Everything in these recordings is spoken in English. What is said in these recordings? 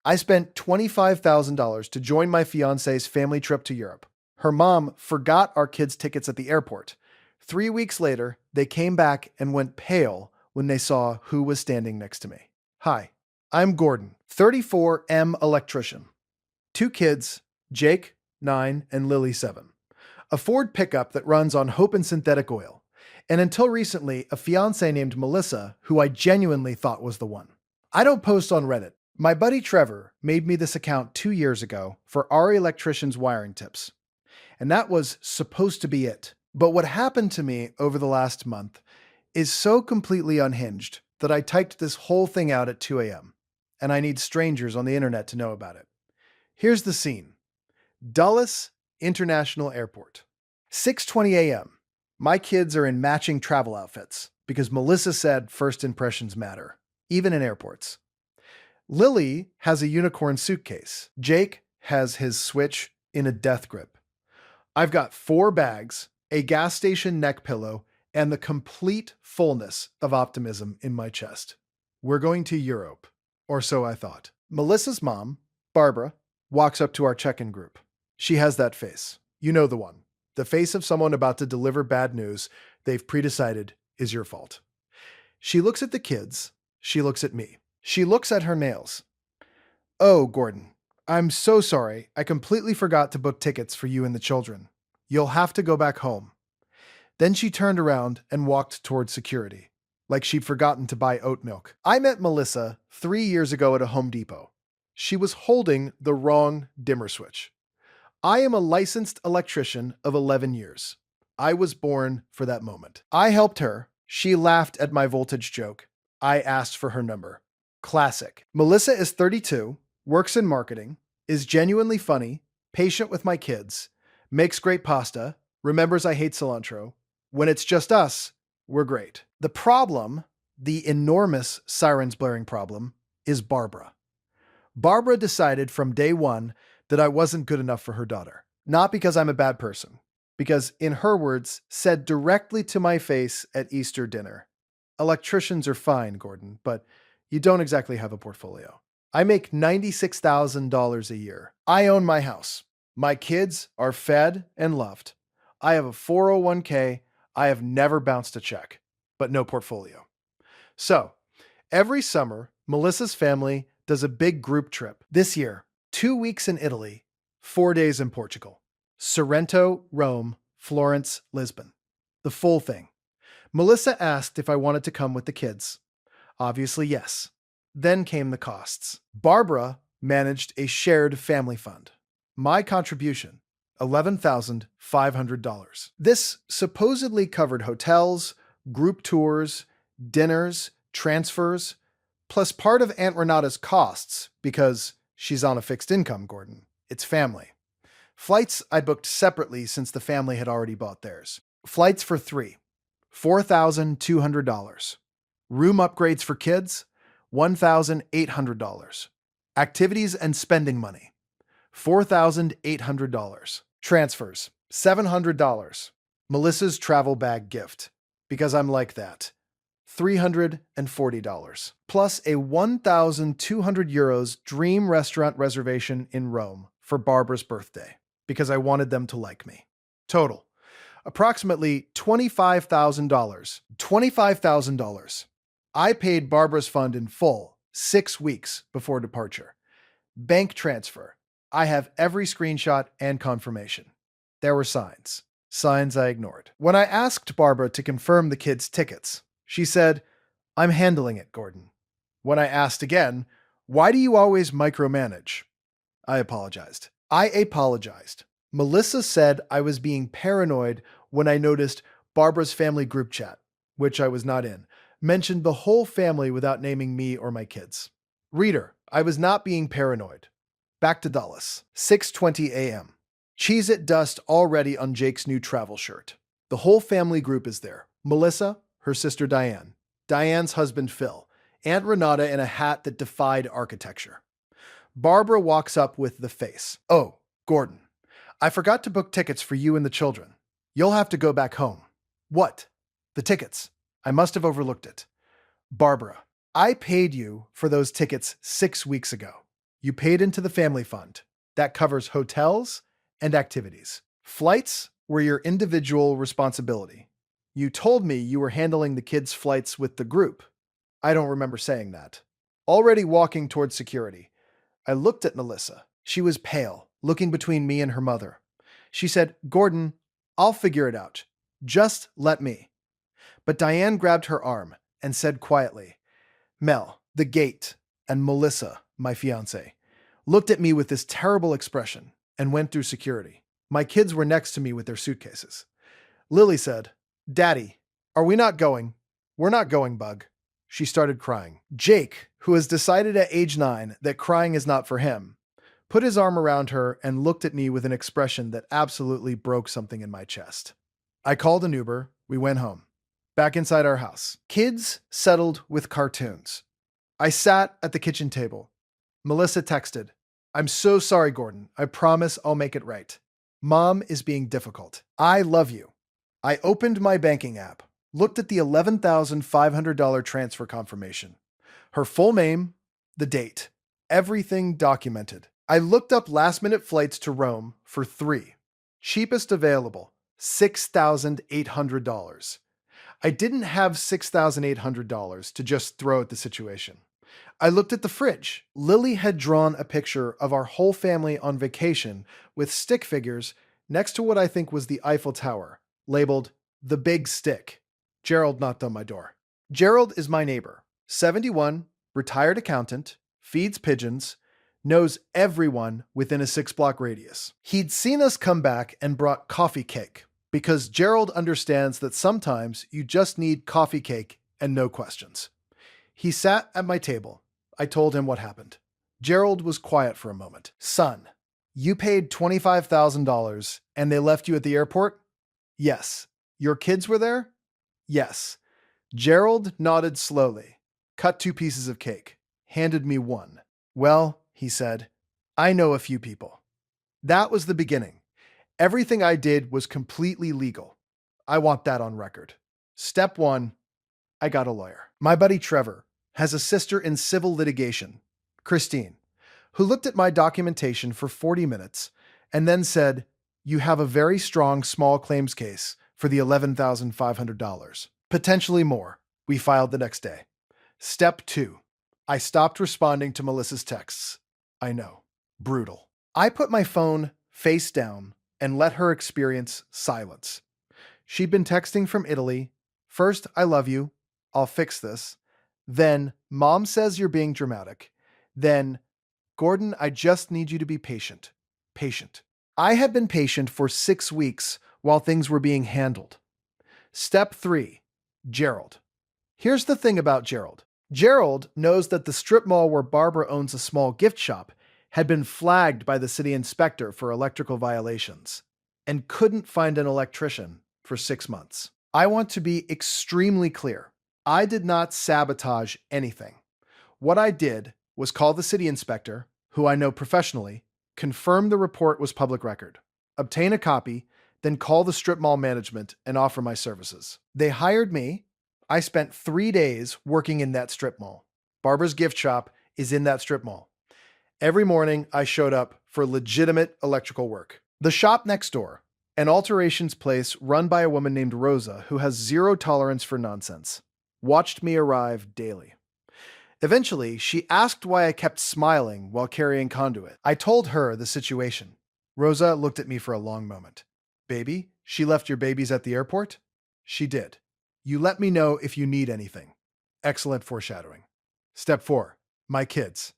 I spent $25,000 to join my fiance's family trip to Europe. Her mom forgot our kids' tickets at the airport. 3 weeks later, they came back and went pale when they saw who was standing next to me. Hi, I'm Gordon, 34M electrician. 2 kids, Jake, 9, and Lily, 7. A Ford pickup that runs on hope and synthetic oil. And until recently, a fiancée named Melissa, who I genuinely thought was the one. I don't post on Reddit. My buddy Trevor made me this account 2 years ago for our electrician's wiring tips. And that was supposed to be it. But what happened to me over the last month is so completely unhinged that I typed this whole thing out at 2 a.m. And I need strangers on the internet to know about it. Here's the scene. Dulles International Airport. 6:20 a.m. My kids are in matching travel outfits because Melissa said first impressions matter, even in airports. Lily has a unicorn suitcase. Jake has his Switch in a death grip. I've got 4 bags, a gas station neck pillow, and the complete fullness of optimism in my chest. We're going to Europe, or so I thought. Melissa's mom, Barbara, walks up to our check-in group. She has that face. You know the one. The face of someone about to deliver bad news they've predecided is your fault. She looks at the kids. She looks at me. She looks at her nails. Oh, Gordon, I'm so sorry. I completely forgot to book tickets for you and the children. You'll have to go back home. Then she turned around and walked toward security, like she'd forgotten to buy oat milk. I met Melissa 3 years ago at a Home Depot. She was holding the wrong dimmer switch. I am a licensed electrician of 11 years. I was born for that moment. I helped her. She laughed at my voltage joke. I asked for her number. Classic. Melissa is 32, works in marketing, is genuinely funny, patient with my kids, makes great pasta, remembers I hate cilantro. When it's just us, we're great. The problem, the enormous sirens blaring problem, is Barbara. Barbara decided from day one that I wasn't good enough for her daughter. Not because I'm a bad person, because, in her words, said directly to my face at Easter dinner, electricians are fine, Gordon, but you don't exactly have a portfolio. I make $96,000 a year. I own my house. My kids are fed and loved. I have a 401k. I have never bounced a check, but no portfolio. So, every summer, Melissa's family does a big group trip. This year, 2 weeks in Italy, 4 days in Portugal. Sorrento, Rome, Florence, Lisbon. The full thing. Melissa asked if I wanted to come with the kids. Obviously, yes. Then came the costs. Barbara managed a shared family fund. My contribution, $11,500. This supposedly covered hotels, group tours, dinners, transfers, plus part of Aunt Renata's costs because she's on a fixed income, Gordon. It's family. Flights I booked separately since the family had already bought theirs. Flights for 3, $4,200. Room upgrades for kids, $1,800. Activities and spending money, $4,800. Transfers, $700. Melissa's travel bag gift, because I'm like that, $340. Plus a 1,200 euros dream restaurant reservation in Rome for Barbara's birthday, because I wanted them to like me. Total, approximately $25,000. $25,000. I paid Barbara's fund in full 6 weeks before departure. Bank transfer. I have every screenshot and confirmation. There were signs. Signs I ignored. When I asked Barbara to confirm the kids' tickets, she said, "I'm handling it, Gordon." When I asked again, "Why do you always micromanage?" I apologized. Melissa said I was being paranoid when I noticed Barbara's family group chat, which I was not in, mentioned the whole family without naming me or my kids. Reader, I was not being paranoid. Back to Dulles. 6:20 a.m. Cheez-It dust already on Jake's new travel shirt. The whole family group is there. Melissa, her sister Diane, Diane's husband Phil, Aunt Renata in a hat that defied architecture. Barbara walks up with the face. "Oh, Gordon, I forgot to book tickets for you and the children. You'll have to go back home." "What?" "The tickets. I must have overlooked it." "Barbara, I paid you for those tickets 6 weeks ago. You paid into the family fund. That covers hotels and activities. Flights were your individual responsibility. You told me you were handling the kids' flights with the group. I don't remember saying that. Already walking towards security, I looked at Melissa. She was pale, looking between me and her mother. She said, "Gordon, I'll figure it out. Just let me." But Diane grabbed her arm and said quietly, "Mel, the gate," and Melissa, my fiancée, looked at me with this terrible expression and went through security. My kids were next to me with their suitcases. Lily said, "Daddy, are we not going?" "We're not going, Bug." She started crying. Jake, who has decided at age 9 that crying is not for him, put his arm around her and looked at me with an expression that absolutely broke something in my chest. I called an Uber. We went home. Back inside our house. Kids settled with cartoons. I sat at the kitchen table. Melissa texted, "I'm so sorry, Gordon. I promise I'll make it right. Mom is being difficult. I love you." I opened my banking app, looked at the $11,500 transfer confirmation. Her full name, the date, everything documented. I looked up last-minute flights to Rome for 3. Cheapest available, $6,800. I didn't have $6,800 to just throw at the situation. I looked at the fridge. Lily had drawn a picture of our whole family on vacation with stick figures next to what I think was the Eiffel Tower, labeled "The Big Stick." Gerald knocked on my door. Gerald is my neighbor, 71, retired accountant, feeds pigeons, knows everyone within a 6-block radius. He'd seen us come back and brought coffee cake, because Gerald understands that sometimes you just need coffee cake and no questions. He sat at my table. I told him what happened. Gerald was quiet for a moment. "Son, you paid $25,000 and they left you at the airport?" "Yes." "Your kids were there?" "Yes." Gerald nodded slowly, cut 2 pieces of cake, handed me one. "Well," he said, "I know a few people." That was the beginning. Everything I did was completely legal. I want that on record. Step 1, I got a lawyer. My buddy Trevor has a sister in civil litigation, Christine, who looked at my documentation for 40 minutes and then said, "You have a very strong small claims case for the $11,500. Potentially more." We filed the next day. Step 2, I stopped responding to Melissa's texts. I know, brutal. I put my phone face down and let her experience silence. She'd been texting from Italy. First, "I love you. I'll fix this." Then, "Mom says you're being dramatic." Then, "Gordon, I just need you to be patient." Patient. I had been patient for 6 weeks while things were being handled. Step 3, Gerald. Here's the thing about Gerald. Gerald knows that the strip mall where Barbara owns a small gift shop had been flagged by the city inspector for electrical violations and couldn't find an electrician for 6 months. I want to be extremely clear. I did not sabotage anything. What I did was call the city inspector, who I know professionally, confirm the report was public record, obtain a copy, then call the strip mall management and offer my services. They hired me. I spent 3 days working in that strip mall. Barbara's gift shop is in that strip mall. Every morning, I showed up for legitimate electrical work. The shop next door, an alterations place run by a woman named Rosa who has zero tolerance for nonsense, watched me arrive daily. Eventually, she asked why I kept smiling while carrying conduit. I told her the situation. Rosa looked at me for a long moment. "Baby, she left your babies at the airport?" "She did." "You let me know if you need anything." Excellent foreshadowing. Step 4, my kids.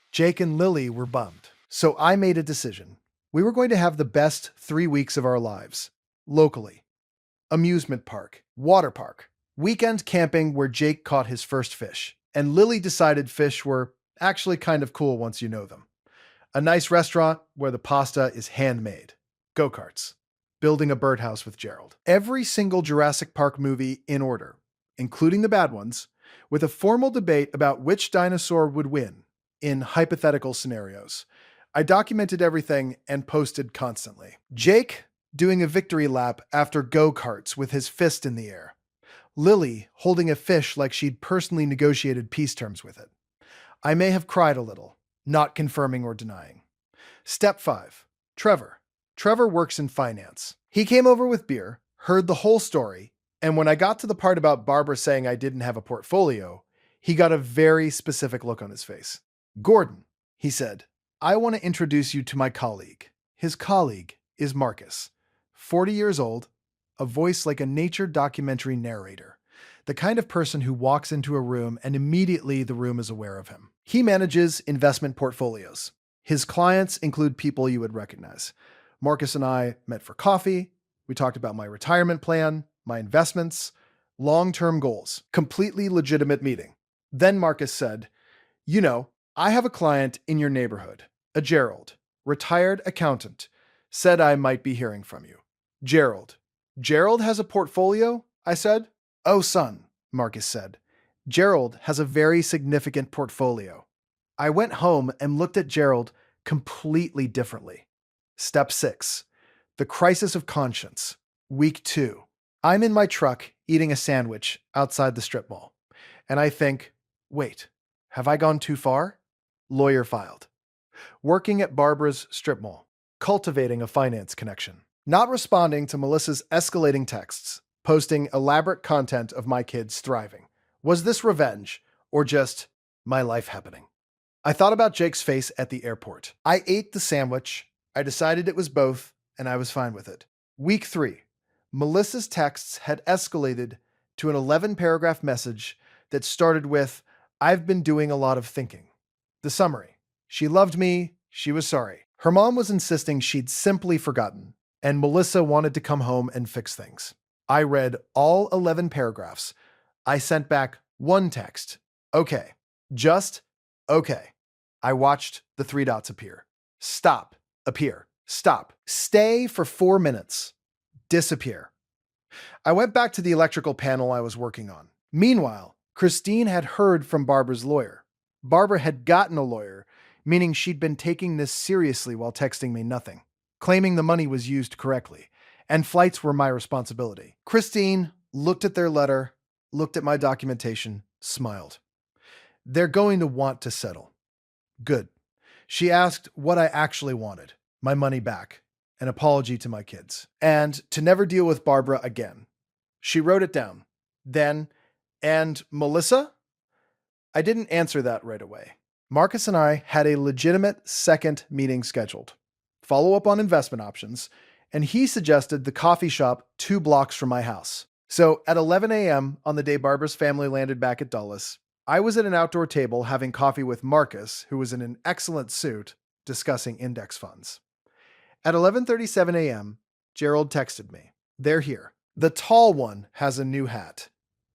Jake and Lily were bummed, so I made a decision. We were going to have the best 3 weeks of our lives. Locally. Amusement park, water park, weekend camping where Jake caught his first fish, and Lily decided fish were actually kind of cool once you know them. A nice restaurant where the pasta is handmade. Go-karts. Building a birdhouse with Gerald. Every single Jurassic Park movie in order, including the bad ones, with a formal debate about which dinosaur would win in hypothetical scenarios. I documented everything and posted constantly. Jake doing a victory lap after go-karts with his fist in the air. Lily holding a fish like she'd personally negotiated peace terms with it. I may have cried a little, not confirming or denying. Step 5. Trevor. Trevor works in finance. He came over with beer, heard the whole story, and when I got to the part about Barbara saying I didn't have a portfolio, he got a very specific look on his face. Gordon, he said, I want to introduce you to my colleague. His colleague is Marcus, 40 years old, a voice like a nature documentary narrator, the kind of person who walks into a room and immediately the room is aware of him. He manages investment portfolios. His clients include people you would recognize. Marcus and I met for coffee. We talked about my retirement plan, my investments, long-term goals. Completely legitimate meeting. Then Marcus said, you know, I have a client in your neighborhood, a Gerald, retired accountant, said I might be hearing from you. Gerald. Gerald has a portfolio? I said. Oh, son, Marcus said. Gerald has a very significant portfolio. I went home and looked at Gerald completely differently. Step 6. The crisis of conscience. Week 2. I'm in my truck eating a sandwich outside the strip mall. And I think, wait, have I gone too far? Lawyer filed. Working at Barbara's strip mall. Cultivating a finance connection. Not responding to Melissa's escalating texts. Posting elaborate content of my kids thriving. Was this revenge or just my life happening? I thought about Jake's face at the airport. I ate the sandwich. I decided it was both, and I was fine with it. Week 3. Melissa's texts had escalated to an 11-paragraph message that started with, I've been doing a lot of thinking. The summary. She loved me. She was sorry. Her mom was insisting she'd simply forgotten, and Melissa wanted to come home and fix things. I read all 11 paragraphs. I sent back one text. Okay. Just okay. I watched the 3 dots appear. Stop. Appear. Stop. Stay for 4 minutes. Disappear. I went back to the electrical panel I was working on. Meanwhile, Christine had heard from Barbara's lawyer. Barbara had gotten a lawyer, meaning she'd been taking this seriously while texting me nothing, claiming the money was used correctly, and flights were my responsibility. Christine looked at their letter, looked at my documentation, smiled. They're going to want to settle. Good. She asked what I actually wanted, my money back, an apology to my kids, and to never deal with Barbara again. She wrote it down. Then, and Melissa? I didn't answer that right away. Marcus and I had a legitimate second meeting scheduled. Follow up on investment options, and he suggested the coffee shop 2 blocks from my house. So at 11 a.m. on the day Barbara's family landed back at Dulles, I was at an outdoor table having coffee with Marcus, who was in an excellent suit, discussing index funds. At 11:37 a.m., Gerald texted me. They're here. The tall one has a new hat.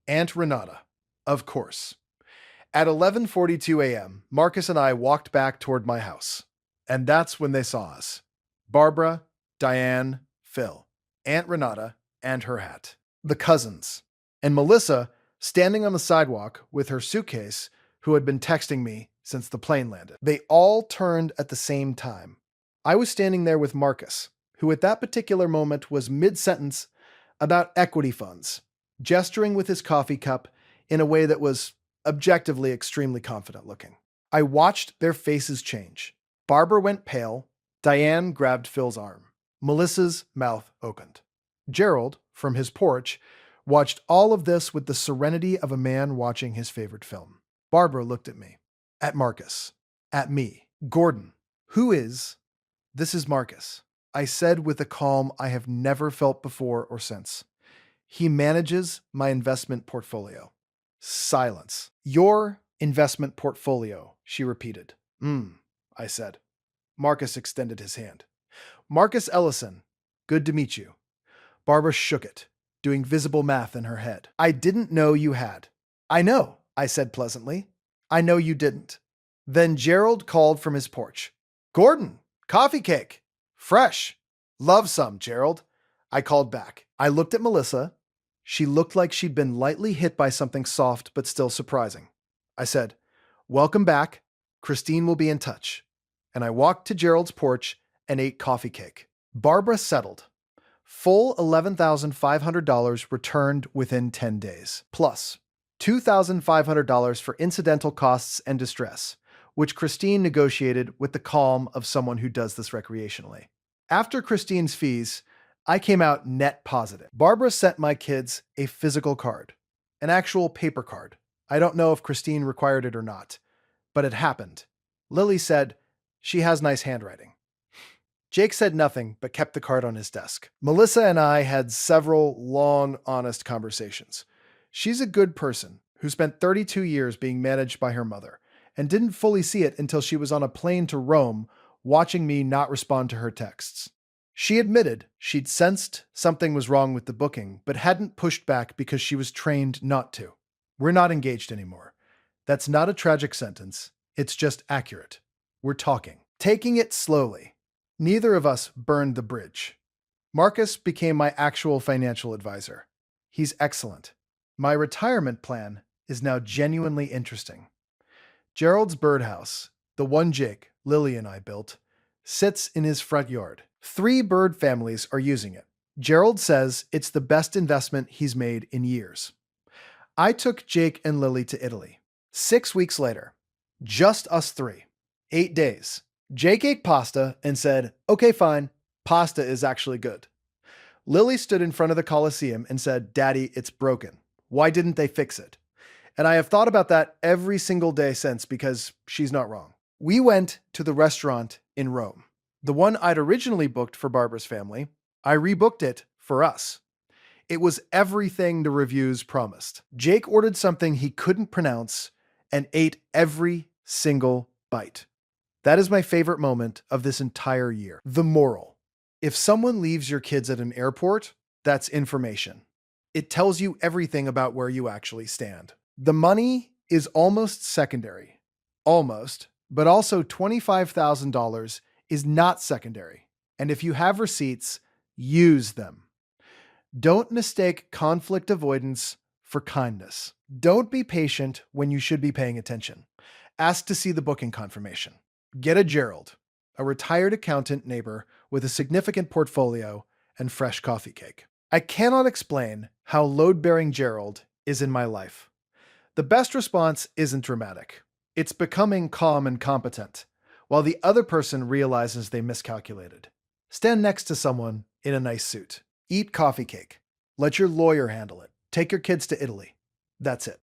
Aunt Renata. Of course. At 11:42 a.m., Marcus and I walked back toward my house. And that's when they saw us. Barbara, Diane, Phil, Aunt Renata, and her hat. The cousins. And Melissa standing on the sidewalk with her suitcase, who had been texting me since the plane landed. They all turned at the same time. I was standing there with Marcus, who at that particular moment was mid-sentence about equity funds, gesturing with his coffee cup in a way that was objectively extremely confident looking. I watched their faces change. Barbara went pale. Diane grabbed Phil's arm. Melissa's mouth opened. Gerald, from his porch, watched all of this with the serenity of a man watching his favorite film. Barbara looked at me, at Marcus, at me. Gordon, who is... This is Marcus, I said with a calm I have never felt before or since. He manages my investment portfolio. Silence. Your investment portfolio, she repeated. I said. Marcus extended his hand. Marcus Ellison, good to meet you. Barbara shook it, doing visible math in her head. I didn't know you had. I know, I said pleasantly. I know you didn't. Then Gerald called from his porch. Gordon, coffee cake. Fresh. Love some, Gerald. I called back. I looked at Melissa. She looked like she'd been lightly hit by something soft but still surprising. I said, welcome back. Christine will be in touch. And I walked to Gerald's porch and ate coffee cake. Barbara settled. Full $11,500 returned within 10 days, plus $2,500 for incidental costs and distress, which Christine negotiated with the calm of someone who does this recreationally. After Christine's fees, I came out net positive. Barbara sent my kids a physical card, an actual paper card. I don't know if Christine required it or not, but it happened. Lily said, "She has nice handwriting." Jake said nothing, but kept the card on his desk. Melissa and I had several long, honest conversations. She's a good person who spent 32 years being managed by her mother and didn't fully see it until she was on a plane to Rome watching me not respond to her texts. She admitted she'd sensed something was wrong with the booking, but hadn't pushed back because she was trained not to. We're not engaged anymore. That's not a tragic sentence. It's just accurate. We're talking. Taking it slowly. Neither of us burned the bridge. Marcus became my actual financial advisor. He's excellent. My retirement plan is now genuinely interesting. Gerald's birdhouse, the one Jake, Lily, and I built, sits in his front yard. 3 bird families are using it. Gerald says it's the best investment he's made in years. I took Jake and Lily to Italy. 6 weeks later, just us 3. 8 days. Jake ate pasta and said, "Okay, fine. Pasta is actually good." Lily stood in front of the Colosseum and said, "Daddy, it's broken. Why didn't they fix it?" And I have thought about that every single day since because she's not wrong. We went to the restaurant in Rome. The one I'd originally booked for Barbara's family, I rebooked it for us. It was everything the reviews promised. Jake ordered something he couldn't pronounce and ate every single bite. That is my favorite moment of this entire year. The moral. If someone leaves your kids at an airport, that's information. It tells you everything about where you actually stand. The money is almost secondary. Almost, but also $25,000 is not secondary. And if you have receipts, use them. Don't mistake conflict avoidance for kindness. Don't be patient when you should be paying attention. Ask to see the booking confirmation. Get a Gerald, a retired accountant neighbor with a significant portfolio and fresh coffee cake. I cannot explain how load-bearing Gerald is in my life. The best response isn't dramatic. It's becoming calm and competent, while the other person realizes they miscalculated. Stand next to someone in a nice suit. Eat coffee cake. Let your lawyer handle it. Take your kids to Italy. That's it.